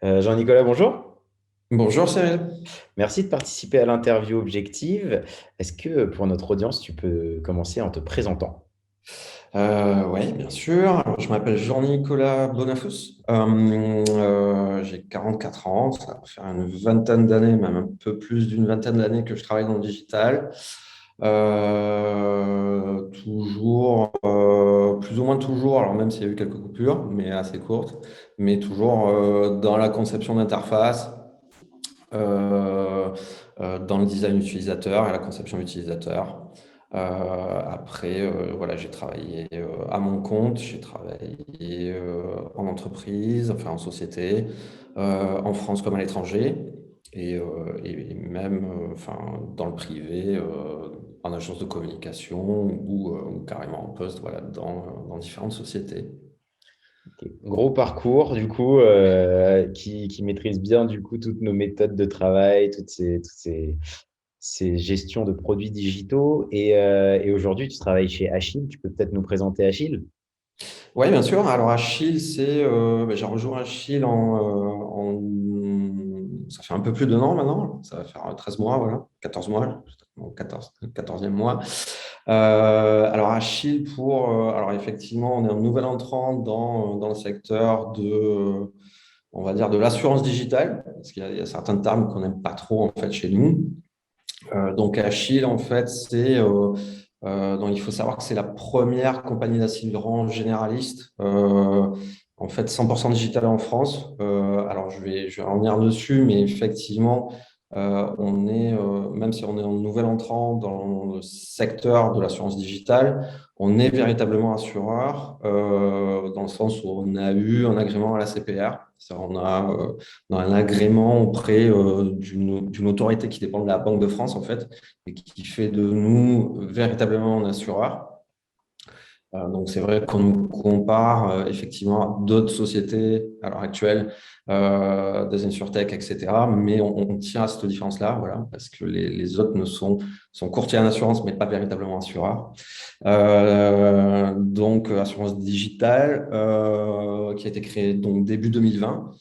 Jean-Nicolas, bonjour. Bonjour Cyril. Merci de participer à l'interview objective. Est-ce que pour notre audience, tu peux commencer en te présentant? Oui, bien sûr. Alors, je m'appelle Jean-Nicolas Bonafous. J'ai 44 ans. Ça va faire une vingtaine d'années, même un peu plus d'une vingtaine d'années que je travaille dans le digital. Toujours, plus ou moins toujours, alors même s'il y a eu quelques coupures, mais assez courtes, mais toujours dans la conception d'interface, euh, dans le design utilisateur et la conception utilisateur. Après, voilà, j'ai travaillé à mon compte, j'ai travaillé en entreprise, enfin en société, en France comme à l'étranger, et même enfin, dans le privé, en agence de communication ou carrément en poste, voilà, dans différentes sociétés. Ok. Gros parcours, du coup, qui maîtrise bien, du coup, toutes nos méthodes de travail, ces gestions de produits digitaux. Et aujourd'hui, tu travailles chez Achille. Tu peux peut-être nous présenter Achille? Oui, bien sûr. Alors, Achille, j'ai rejoint Achille ça fait un peu plus d'un an maintenant. Ça va faire 13 mois, voilà, 14 mois, 14e mois. Alors, Achille, alors effectivement, on est un nouvel entrant dans le secteur on va dire, de l'assurance digitale, parce qu'il y a certains termes qu'on n'aime pas trop, en fait, chez nous. Donc Achille, en fait, donc il faut savoir que c'est la première compagnie d'assurance généraliste, en fait 100% digitale en France. Alors je vais revenir dessus, mais effectivement, même si on est un nouvel entrant dans le secteur de l'assurance digitale, on est véritablement assureur, dans le sens où on a eu un agrément à la CPR. On a un agrément auprès d'une autorité qui dépend de la Banque de France, en fait, et qui fait de nous véritablement un assureur. Donc, c'est vrai qu'on nous compare effectivement à d'autres sociétés à l'heure actuelle, des insurtech, etc. Mais on tient à cette différence-là, voilà, parce que les autres sont courtiers en assurance, mais pas véritablement assureurs. Donc, assurance digitale, qui a été créée donc début 2020.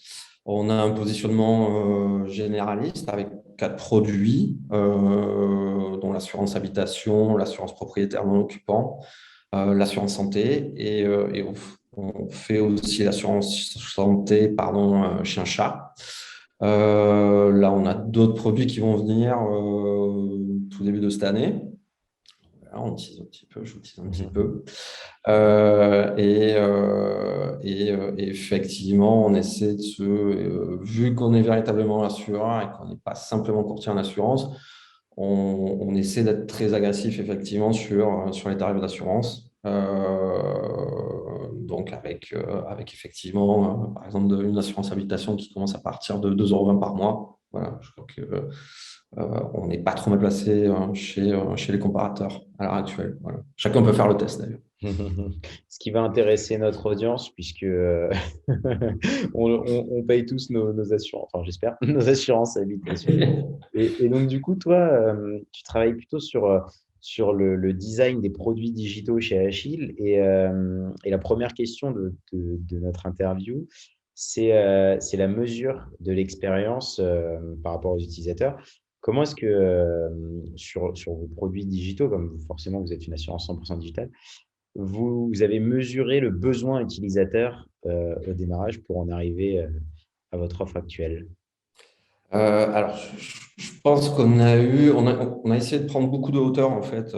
On a un positionnement généraliste avec 4 produits, dont l'assurance habitation, l'assurance propriétaire non occupant, l'assurance santé et on fait aussi l'assurance santé, pardon, chien-chat. Là, on a d'autres produits qui vont venir tout début de cette année. Voilà, on tease un petit peu, je vous tease un petit peu. Et effectivement, on essaie vu qu'on est véritablement assureur et qu'on n'est pas simplement courtier en assurance, on essaie d'être très agressif effectivement sur les tarifs d'assurance. Donc avec effectivement, par exemple, une assurance habitation qui commence à partir de 2,20 € par mois. Voilà, je crois que on n'est pas trop mal placé chez les comparateurs à l'heure actuelle. Voilà. Chacun peut faire le test d'ailleurs. Ce qui va intéresser notre audience, puisque on paye tous nos assurances, enfin j'espère, nos assurances habitation. Et donc du coup, toi, tu travailles plutôt sur le design des produits digitaux chez Achille. Et la première question de notre interview, c'est la mesure de l'expérience par rapport aux utilisateurs. Comment est-ce que sur vos produits digitaux, comme forcément vous êtes une assurance 100% digitale, vous avez mesuré le besoin utilisateur au démarrage pour en arriver à votre offre actuelle? Alors, je pense on a essayé de prendre beaucoup de hauteur en fait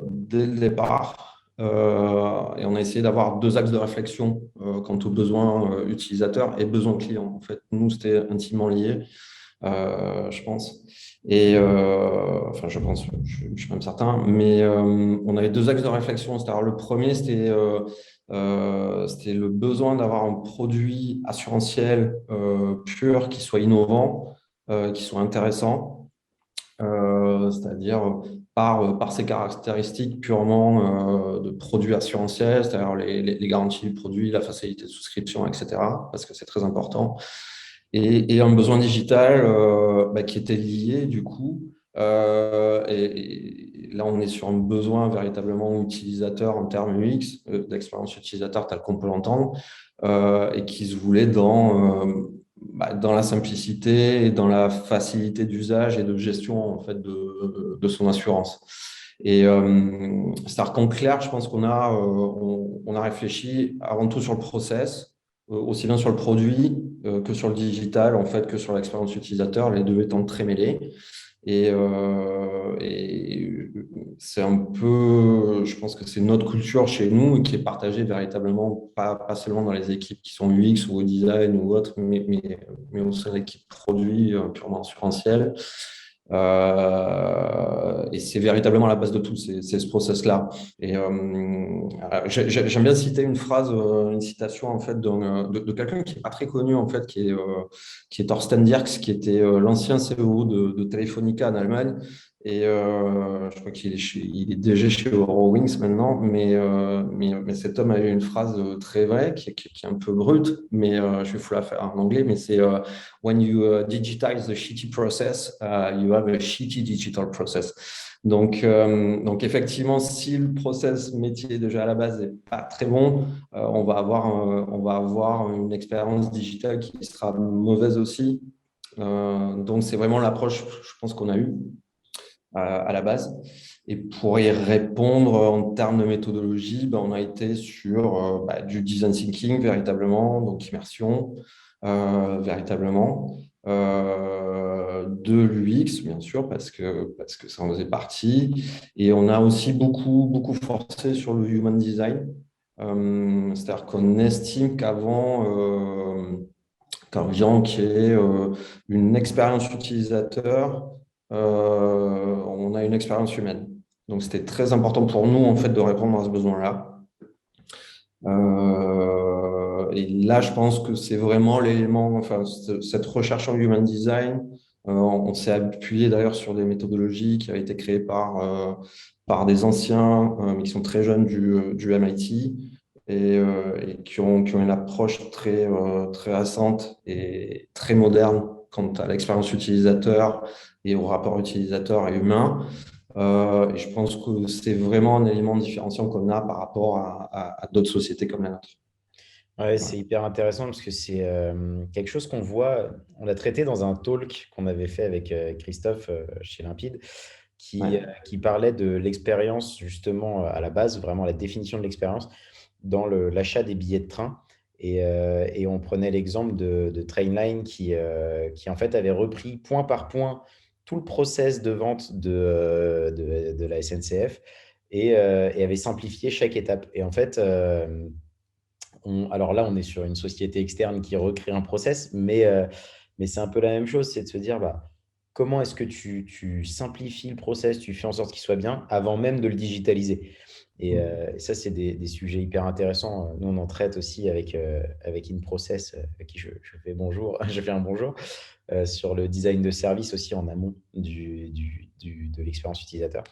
dès le départ, et on a essayé d'avoir deux axes de réflexion quant aux besoins utilisateurs et besoins clients. En fait, nous, c'était intimement lié, je pense. Enfin, je pense, je suis même certain, mais on avait deux axes de réflexion. C'est-à-dire, le premier, c'était le besoin d'avoir un produit assurantiel pur qui soit innovant, qui soit intéressant, c'est-à-dire par ses caractéristiques purement de produit assurantiel, c'est-à-dire les garanties du produit, la facilité de souscription, etc., parce que c'est très important. et un besoin digital qui était lié du coup. Et là, on est sur un besoin véritablement utilisateur en termes UX, d'expérience utilisateur tel qu'on peut l'entendre, et qui se voulait dans la simplicité et dans la facilité d'usage et de gestion en fait de son assurance. Et c'est-à-dire qu'en clair, je pense on a réfléchi avant tout sur le process, aussi bien sur le produit que sur le digital, en fait, que sur l'expérience utilisateur, les deux étant très mêlés. Et c'est un peu, je pense que c'est notre culture chez nous qui est partagée véritablement, pas seulement dans les équipes qui sont UX ou au design ou autres, mais aussi dans l'équipe produit purement assurantielle. Et c'est véritablement la base de tout, c'est ce process-là. Et j'aime bien citer une phrase, une citation en fait de quelqu'un qui n'est pas très connu en fait, qui est Thorsten Dirks, qui était l'ancien CEO de Telefonica en Allemagne. Et je crois il est DG chez Eurowings maintenant, mais cet homme a eu une phrase très vraie, qui est un peu brute, mais je vais vous la faire en anglais, mais c'est When you digitize the shitty process, you have a shitty digital process. Donc effectivement, si le process métier déjà à la base n'est pas très bon, on va avoir une expérience digitale qui sera mauvaise aussi. Donc c'est vraiment l'approche, je pense, qu'on a eue à la base. Et pour y répondre en termes de méthodologie, on a été sur du design thinking véritablement, donc immersion véritablement, de l'UX bien sûr parce que ça en faisait partie. Et on a aussi beaucoup forcé sur le human design. C'est-à-dire qu'on estime qu'avant qu'il y ait une expérience utilisateur, on a une expérience humaine. Donc, c'était très important pour nous, en fait, de répondre à ce besoin-là. Et là, je pense que c'est vraiment l'élément, enfin, cette recherche en human design. On s'est appuyé d'ailleurs sur des méthodologies qui avaient été créées par des anciens, mais qui sont très jeunes du MIT et qui ont une approche très récente et très moderne quant à l'expérience utilisateur et au rapport utilisateur et humain. Et je pense que c'est vraiment un élément différenciant qu'on a par rapport à d'autres sociétés comme la nôtre. Ouais, c'est Voilà. hyper intéressant parce que c'est quelque chose qu'on voit, on l'a traité dans un talk qu'on avait fait avec Christophe chez Limpide, Ouais. qui parlait de l'expérience justement à la base, vraiment la définition de l'expérience dans l'achat des billets de train. Et on prenait l'exemple de Trainline qui en fait avait repris point par point tout le process de vente de la SNCF et avait simplifié chaque étape. Et en fait, alors là, on est sur une société externe qui recrée un process, mais c'est un peu la même chose, c'est de se dire, bah, comment est-ce que tu simplifies le process, tu fais en sorte qu'il soit bien avant même de le digitaliser. Et ça, c'est des sujets hyper intéressants. Nous, on en traite aussi avec InProcess, à qui je fais bonjour, je fais un bonjour, sur le design de service aussi en amont de l'expérience utilisateur.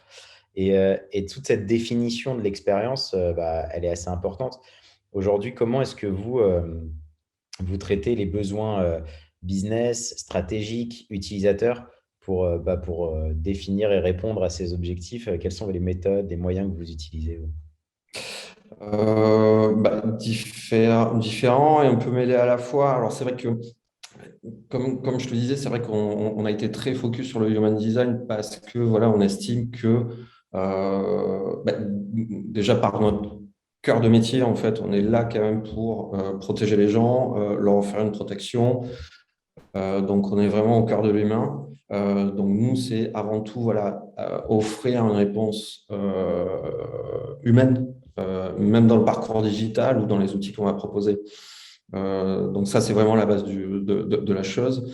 Et toute cette définition de l'expérience, bah, elle est assez importante. Aujourd'hui, comment est-ce que vous traitez les besoins business, stratégiques, utilisateurs pour définir et répondre à ces objectifs? Quelles sont les méthodes, les moyens que vous utilisez, vous? Différent et un peu mêlé à la fois. Alors, c'est vrai que, comme je te disais, c'est vrai qu'on a été très focus sur le human design parce que, voilà, on estime que, déjà par notre cœur de métier, en fait, on est là quand même pour protéger les gens, leur offrir une protection. Donc, on est vraiment au cœur de l'humain. Donc, nous, c'est avant tout voilà, offrir une réponse humaine, même dans le parcours digital ou dans les outils qu'on va proposer. Donc, ça, c'est vraiment la base de la chose.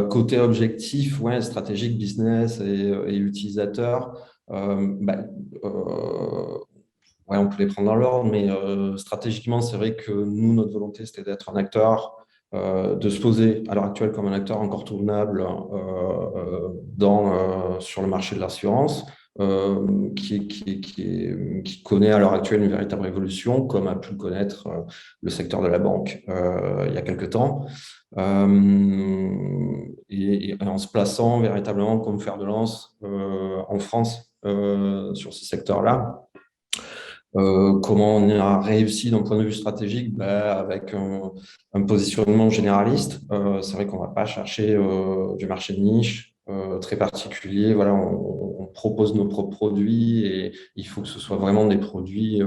Côté objectif, ouais, stratégique, business et utilisateur, bah, euh, ouais, on peut les prendre dans l'ordre, mais stratégiquement, c'est vrai que nous, notre volonté, c'était d'être un acteur, de se poser à l'heure actuelle comme un acteur incontournable sur le marché de l'assurance, qui connaît à l'heure actuelle une véritable révolution, comme a pu le connaître le secteur de la banque il y a quelque temps. Et en se plaçant véritablement comme fer de lance en France sur ce secteur-là. Comment on a réussi d'un point de vue stratégique? Avec un positionnement généraliste. C'est vrai qu'on ne va pas chercher du marché de niche très particulier. Voilà, on propose nos propres produits et il faut que ce soit vraiment des produits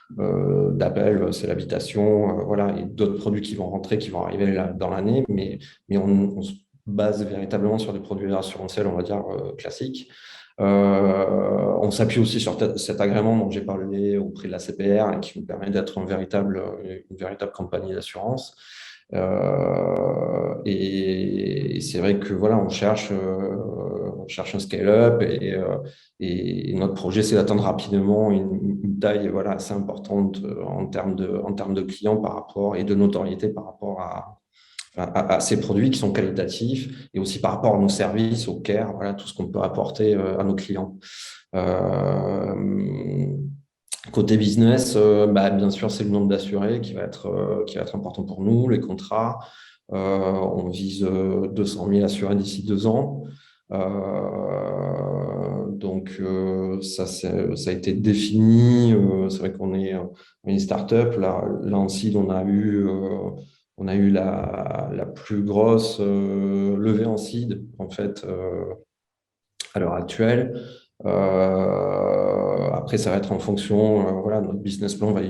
d'appel, c'est l'habitation, voilà, et d'autres produits qui vont rentrer, qui vont arriver dans l'année, mais on se base véritablement sur des produits assurantiels, on va dire, classiques. On s'appuie aussi sur cet agrément dont j'ai parlé auprès de la CPR et qui nous permet d'être une véritable compagnie d'assurance. Et c'est vrai que voilà, on cherche un scale-up et notre projet, c'est d'atteindre rapidement une taille voilà, assez importante en termes de clients par rapport et de notoriété par rapport à ces produits qui sont qualitatifs et aussi par rapport à nos services, au care, voilà, tout ce qu'on peut apporter à nos clients. Euh, Côté business, bien sûr, c'est le nombre d'assurés qui va être important pour nous, les contrats. On vise 200 000 assurés d'ici 2 ans. Ça a été défini. C'est vrai qu'on est une start-up. Là en seed, on a eu la plus grosse levée en seed, en fait, à l'heure actuelle. Après, ça va être en fonction, voilà, notre business plan va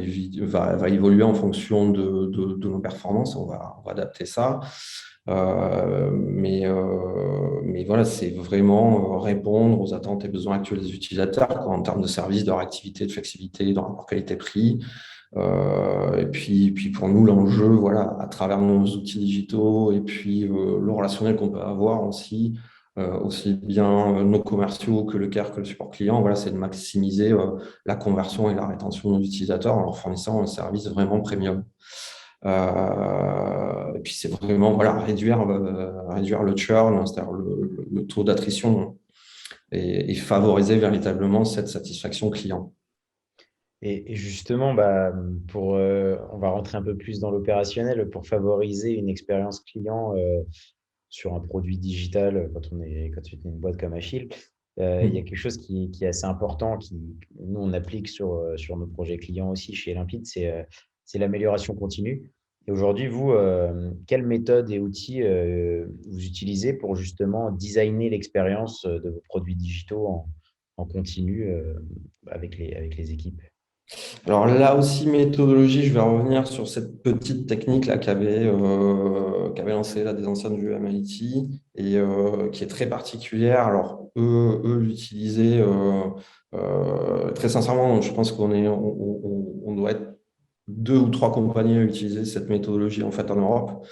évoluer en fonction de nos performances. On va adapter ça. Mais voilà, c'est vraiment répondre aux attentes et besoins actuels des utilisateurs, quoi, en termes de services, de réactivité, de flexibilité, de rapport qualité-prix. Et puis pour nous, l'enjeu, voilà, à travers nos outils digitaux et puis le relationnel qu'on peut avoir aussi bien nos commerciaux que le care, que le support client, voilà, c'est de maximiser la conversion et la rétention de nos utilisateurs en leur fournissant un service vraiment premium. Et puis c'est vraiment voilà, réduire le churn, c'est-à-dire le taux d'attrition et favoriser véritablement cette satisfaction client. Et justement, on va rentrer un peu plus dans l'opérationnel pour favoriser une expérience client sur un produit digital quand tu es une boîte comme Achille. Il y a quelque chose qui est assez important, nous, on applique sur nos projets clients aussi chez Limpide, c'est l'amélioration continue. Et aujourd'hui, vous, quelles méthodes et outils vous utilisez pour justement designer l'expérience de vos produits digitaux en continu avec les équipes? Alors là aussi, méthodologie, je vais revenir sur cette petite technique là qu'avait lancée là, des anciens du MIT et qui est très particulière. Alors eux l'utilisaient très sincèrement, je pense on doit être 2 ou 3 compagnies à utiliser cette méthodologie en fait en Europe,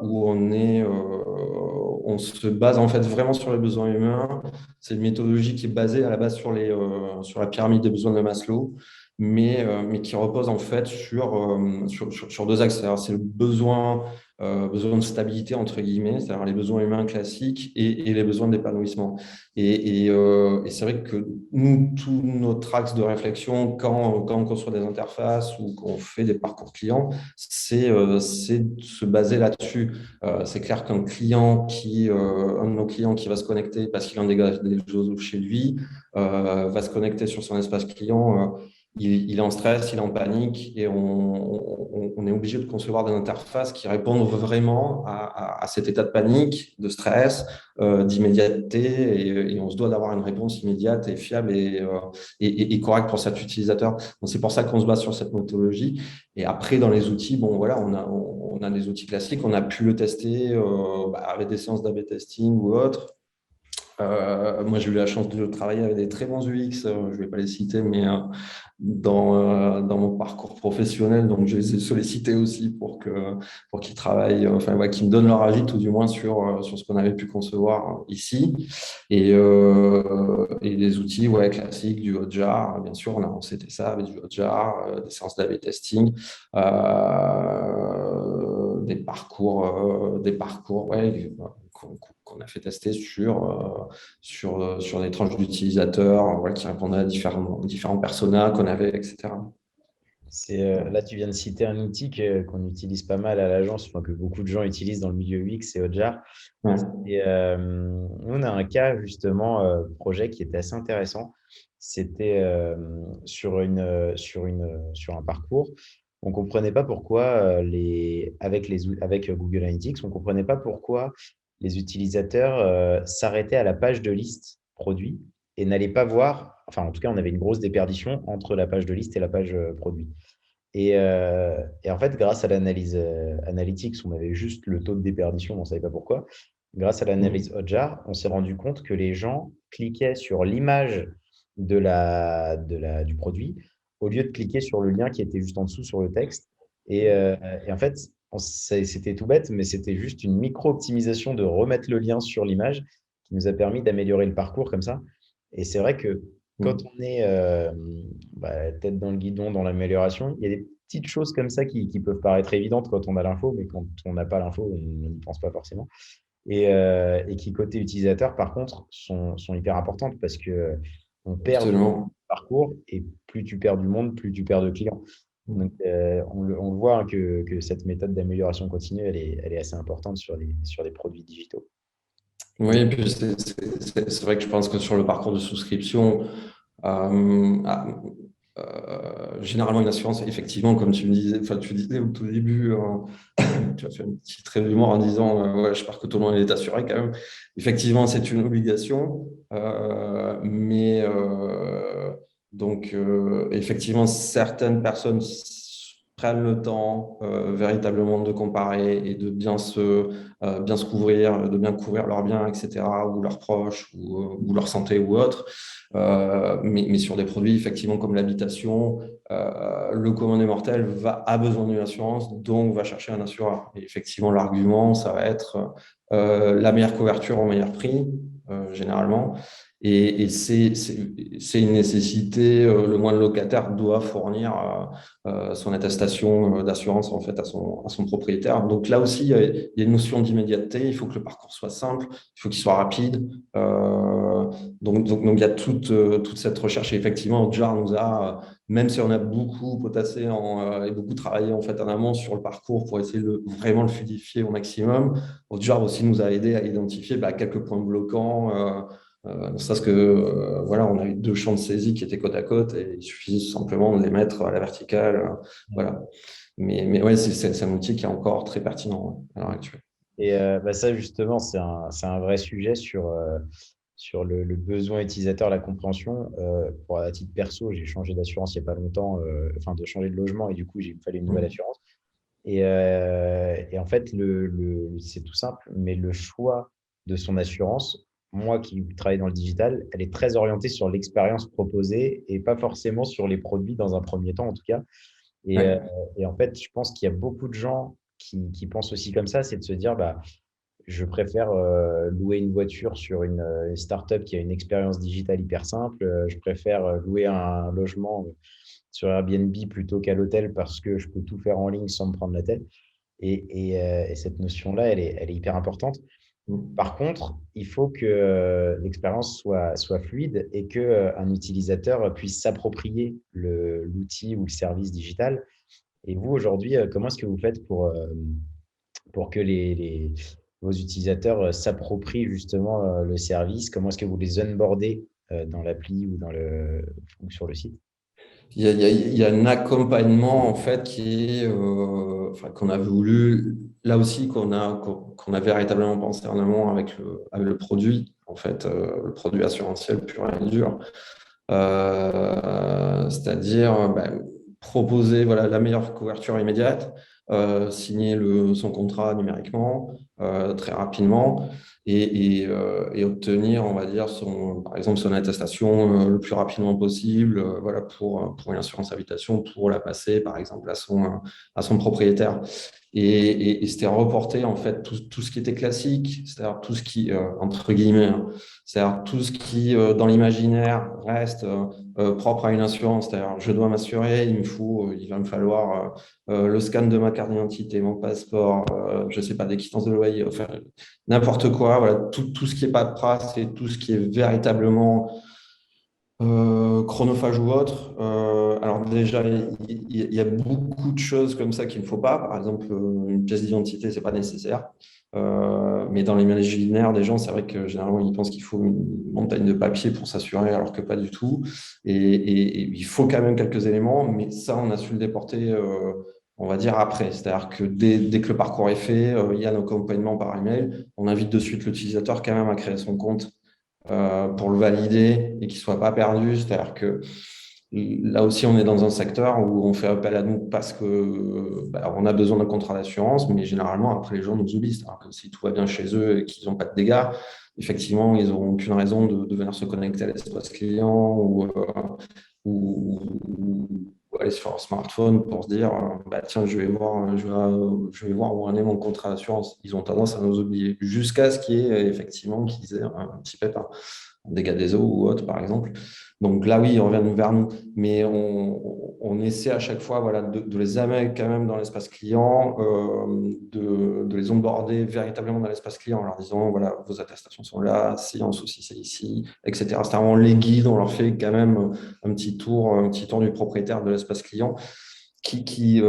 où on se base en fait vraiment sur les besoins humains. C'est une méthodologie qui est basée à la base sur la pyramide des besoins de Maslow, mais qui repose en fait sur 2 axes. C'est le besoin de stabilité, entre guillemets, c'est-à-dire les besoins humains classiques et les besoins d'épanouissement. Et c'est vrai que nous, tous notre axe de réflexion, quand on construit des interfaces ou qu'on fait des parcours clients, c'est de se baser là-dessus. C'est clair qu'un un de nos clients qui va se connecter parce qu'il en dégage des choses chez lui, va se connecter sur son espace client. Il est en stress, il est en panique et on est obligé de concevoir des interfaces qui répondent vraiment à cet état de panique, de stress, d'immédiateté et on se doit d'avoir une réponse immédiate et fiable et correcte pour cet utilisateur. Donc, c'est pour ça qu'on se base sur cette méthodologie. Et après, dans les outils, bon, voilà, on a des outils classiques. On a pu le tester avec des séances d'A/B testing ou autres. Moi, j'ai eu la chance de travailler avec des très bons UX, je ne vais pas les citer, mais dans mon parcours professionnel, donc je les ai sollicités aussi pour qu'ils travaillent, enfin, ouais, qu'ils me donnent leur avis, tout du moins, sur ce qu'on avait pu concevoir ici. Et les outils ouais, classiques, du Hotjar, bien sûr, on c'était ça avec du Hotjar, des séances d'A/B testing, des parcours ouais, qu'on a fait tester sur des tranches d'utilisateurs voilà, qui répondaient à différents personas qu'on avait, etc. Là, tu viens de citer un outil qu'on utilise pas mal à l'agence, enfin, que beaucoup de gens utilisent dans le milieu UX, c'est Hotjar. Ouais. Et nous, on a un cas, justement, projet qui était assez intéressant. C'était sur un parcours. On ne comprenait pas pourquoi, avec Google Analytics, on ne comprenait pas pourquoi les utilisateurs s'arrêtaient à la page de liste produit et n'allaient pas voir, enfin, en tout cas, on avait une grosse déperdition entre la page de liste et la page produit. Et en fait, grâce à l'analyse Analytics, on avait juste le taux de déperdition, on ne savait pas pourquoi. Grâce à l'analyse Hotjar, on s'est rendu compte que les gens cliquaient sur l'image du produit au lieu de cliquer sur le lien qui était juste en dessous sur le texte. Et en fait, c'était tout bête, mais c'était juste une micro-optimisation de remettre le lien sur l'image qui nous a permis d'améliorer le parcours comme ça. Et c'est vrai que quand on est tête dans le guidon, dans l'amélioration, il y a des petites choses comme ça qui peuvent paraître évidentes quand on a l'info, mais quand on n'a pas l'info, on n'y pense pas forcément. Et qui, côté utilisateur, par contre, sont hyper importantes parce que on perd du Absolument. parcours et plus tu perds du monde, plus tu perds de clients. Donc, on le voit hein, que cette méthode d'amélioration continue, elle est assez importante sur les produits digitaux. Oui, et puis c'est vrai que je pense que sur le parcours de souscription, euh, ah, généralement une assurance, effectivement, comme tu me disais, enfin tu disais au tout début, tu as fait un petit trait d'humour en disant ouais, j'espère que tout le monde est assuré quand même. Effectivement, c'est une obligation, mais donc effectivement, certaines personnes prennent le temps véritablement de comparer et de bien se couvrir, de bien couvrir leurs biens, etc., ou leurs proches, ou leur santé ou autre. Mais sur des produits, effectivement, comme l'habitation, le commun des mortels a besoin d'une assurance, donc va chercher un assureur. Et effectivement, l'argument, ça va être la meilleure couverture au meilleur prix, généralement. Et c'est une nécessité. Le moindre locataire doit fournir son attestation d'assurance en fait à son propriétaire. Donc là aussi, il y a une notion d'immédiateté. Il faut que le parcours soit simple, il faut qu'il soit rapide. Donc, il y a toute cette recherche. Et effectivement, Jar nous a, même si on a beaucoup potassé et beaucoup travaillé en fait en amont sur le parcours pour essayer de vraiment le fluidifier au maximum, Jar aussi nous a aidé à identifier quelques points bloquants. Ça, parce que voilà, on a eu deux champs de saisie qui étaient côte à côte et il suffisait simplement de les mettre à la verticale. Voilà. Mais ouais, c'est un outil qui est encore très pertinent à l'heure actuelle. Et ça, justement, c'est un vrai sujet sur le besoin utilisateur, la compréhension. À titre perso, j'ai changé d'assurance il n'y a pas longtemps, enfin de changer de logement, et du coup, il me fallait une nouvelle assurance. Et en fait, c'est tout simple, mais le choix de son assurance, moi qui travaille dans le digital, elle est très orientée sur l'expérience proposée et pas forcément sur les produits dans un premier temps, en tout cas. Et, euh, Ouais. et en fait, je pense qu'il y a beaucoup de gens qui pensent aussi comme ça, c'est de se dire, bah, je préfère louer une voiture sur une startup qui a une expérience digitale hyper simple. Je préfère louer un logement sur Airbnb plutôt qu'à l'hôtel parce que je peux tout faire en ligne sans me prendre la tête. Et cette notion-là, elle est hyper importante. Par contre, il faut que l'expérience soit fluide et qu'un utilisateur puisse s'approprier l'outil ou le service digital. Et vous, aujourd'hui, comment est-ce que vous faites pour que vos utilisateurs s'approprient justement le service? Comment est-ce que vous les onboardez dans l'appli ou sur le site? Il y a un accompagnement en fait qu'on a voulu, là aussi qu'on a véritablement pensé en amont avec le produit, en fait, le produit assurantiel pur et dur. C'est-à-dire proposer voilà, la meilleure couverture immédiate, signer son contrat numériquement très rapidement et obtenir, on va dire, par exemple, son attestation le plus rapidement possible voilà, pour une assurance habitation, pour la passer, par exemple, à son propriétaire. Et c'était reporter en fait tout ce qui était classique, c'est-à-dire tout ce qui, entre guillemets, hein, c'est-à-dire tout ce qui, dans l'imaginaire, reste propre à une assurance. C'est-à-dire, je dois m'assurer, il va me falloir le scan de ma carte d'identité, mon passeport, je ne sais pas, des quittances de loyer, paye, enfin, n'importe quoi, voilà, tout ce qui est pas de paperasse et tout ce qui est véritablement chronophage ou autre. Alors déjà, il y a beaucoup de choses comme ça qu'il ne faut pas. Par exemple, une pièce d'identité, c'est pas nécessaire. Mais dans l'imaginaire des gens, c'est vrai que généralement, ils pensent qu'il faut une montagne de papier pour s'assurer, alors que pas du tout. Et il faut quand même quelques éléments, mais ça, on a su le déporter, on va dire, après. C'est-à-dire que dès que le parcours est fait, il y a un accompagnement par email. On invite de suite l'utilisateur quand même à créer son compte pour le valider et qu'il ne soit pas perdu. C'est-à-dire que là aussi, on est dans un secteur où on fait appel à nous parce que on a besoin d'un contrat d'assurance, mais généralement, après, les gens nous oublient. C'est-à-dire que si tout va bien chez eux et qu'ils n'ont pas de dégâts, effectivement, ils n'auront aucune raison de venir se connecter à l'espace client ou aller sur leur smartphone pour se dire tiens, je vais voir où en est mon contrat d'assurance. Ils ont tendance à nous oublier jusqu'à ce qu'il y ait effectivement qu'ils aient un petit pépin, un dégât des eaux ou autre, par exemple. Donc là, oui, ils reviennent vers nous, mais on essaie à chaque fois voilà, de les amener quand même dans l'espace client, de les onboarder véritablement dans l'espace client en leur disant voilà, vos attestations sont là, s'il y a un souci, c'est ici, etc. C'est-à-dire on les guide, on leur fait quand même un petit tour du propriétaire de l'espace client qu'ils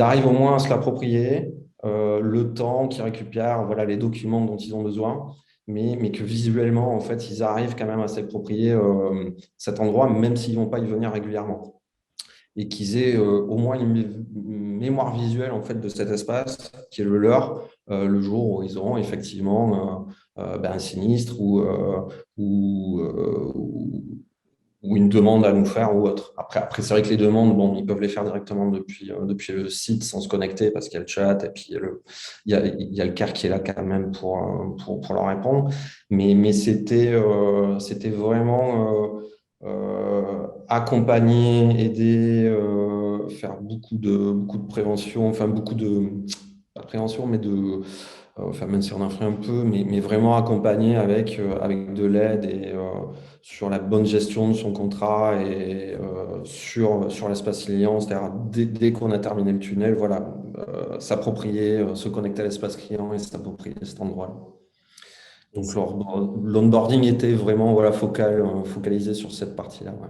arrivent au moins à se l'approprier, le temps qu'ils récupèrent, voilà, les documents dont ils ont besoin, mais que visuellement, en fait, ils arrivent quand même à s'approprier cet endroit, même s'ils ne vont pas y venir régulièrement. Et qu'ils aient au moins une mémoire visuelle en fait, de cet espace qui est le leur, le jour où ils auront effectivement un sinistre ou une demande à nous faire ou autre. Après c'est vrai que les demandes, bon, ils peuvent les faire directement depuis le site sans se connecter parce qu'il y a le chat et puis il y a le CAR qui est là quand même pour leur répondre. Mais c'était vraiment accompagner, aider, faire beaucoup de prévention, enfin beaucoup de, pas de prévention, mais de enfin, même si on en fait un peu, mais vraiment accompagné avec de l'aide et sur la bonne gestion de son contrat et sur l'espace client, c'est-à-dire dès qu'on a terminé le tunnel, voilà, s'approprier, se connecter à l'espace client et s'approprier cet endroit-là. Et Donc l'onboarding était vraiment voilà, focalisé sur cette partie-là. Ouais.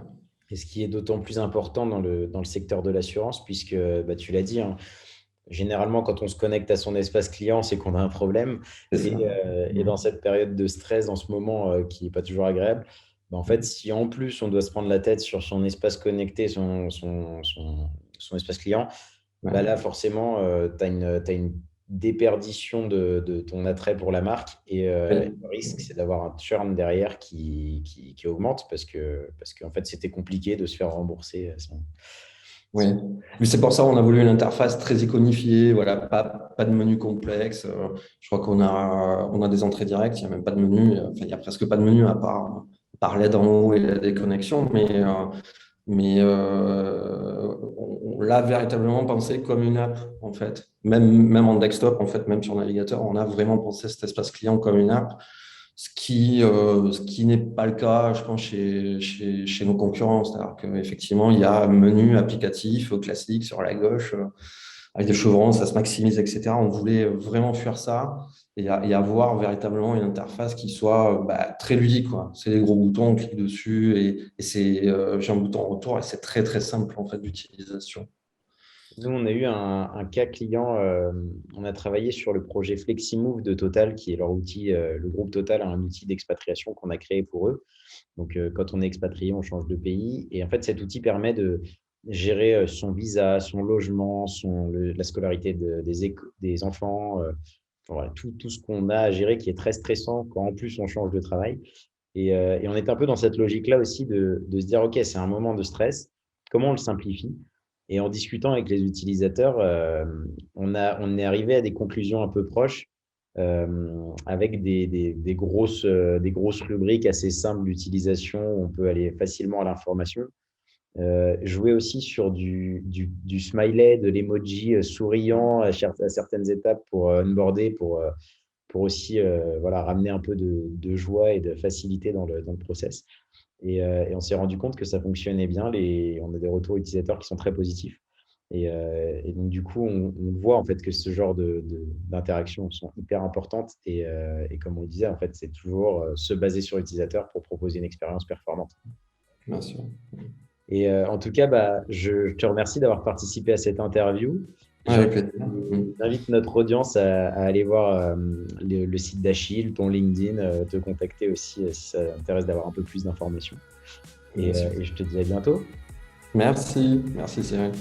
et ce qui est d'autant plus important dans le secteur de l'assurance, puisque bah, tu l'as dit, hein, généralement, quand on se connecte à son espace client, c'est qu'on a un problème. C'est ça. Et dans cette période de stress, dans ce moment qui n'est pas toujours agréable, bah, en fait, si en plus on doit se prendre la tête sur son espace connecté, son espace client, Ouais. bah là, forcément, t'as une déperdition de ton attrait pour la marque. Et Oui. le risque, c'est d'avoir un churn derrière qui augmente parce qu'en fait, c'était compliqué de se faire rembourser Oui, son- mais c'est pour ça qu'on a voulu une interface très iconifiée, voilà, pas de menu complexe. Je crois on a des entrées directes, il n'y a même pas de menu, enfin, il n'y a presque pas de menu à part l'aide en haut et la déconnexion, mais on l'a véritablement pensé comme une app, en fait. Même en desktop, en fait, même sur navigateur, on a vraiment pensé cet espace client comme une app, ce qui n'est pas le cas, je pense, chez nos concurrents. C'est-à-dire qu'effectivement, il y a un menu applicatif classique sur la gauche, avec des chevrons, ça se maximise, etc. On voulait vraiment faire ça et avoir véritablement une interface qui soit très ludique, quoi. C'est des gros boutons, on clique dessus et j'ai un bouton en retour et c'est très, très simple en fait d'utilisation. Nous, on a eu un cas client. On a travaillé sur le projet FlexiMove de Total, qui est leur outil. Le groupe Total a un outil d'expatriation qu'on a créé pour eux. Donc, quand on est expatrié, on change de pays. Et en fait, cet outil permet de gérer son visa, son logement, la scolarité des enfants, enfin, voilà, tout ce qu'on a à gérer qui est très stressant quand en plus on change de travail. Et on est un peu dans cette logique-là aussi de se dire, OK, c'est un moment de stress, comment on le simplifie? Et en discutant avec les utilisateurs, on est arrivé à des conclusions un peu proches avec des grosses rubriques assez simples d'utilisation. On peut aller facilement à l'information. Jouer aussi sur du smiley, de l'emoji souriant à certaines étapes pour onboarder, pour aussi voilà, ramener un peu de joie et de facilité dans le process. Et on s'est rendu compte que ça fonctionnait bien. On a des retours utilisateurs qui sont très positifs. Et donc, du coup, on voit en fait que ce genre d'interactions sont hyper importantes. Et comme on disait, en fait, c'est toujours se baser sur l'utilisateur pour proposer une expérience performante. Bien sûr. Et en tout cas, bah, je te remercie d'avoir participé à cette interview. Avec plaisir. J'invite notre audience à aller voir le site d'Achille, ton LinkedIn, te contacter aussi si ça t'intéresse d'avoir un peu plus d'informations. Bien sûr. Et je te dis à bientôt. Merci. Merci Cyril.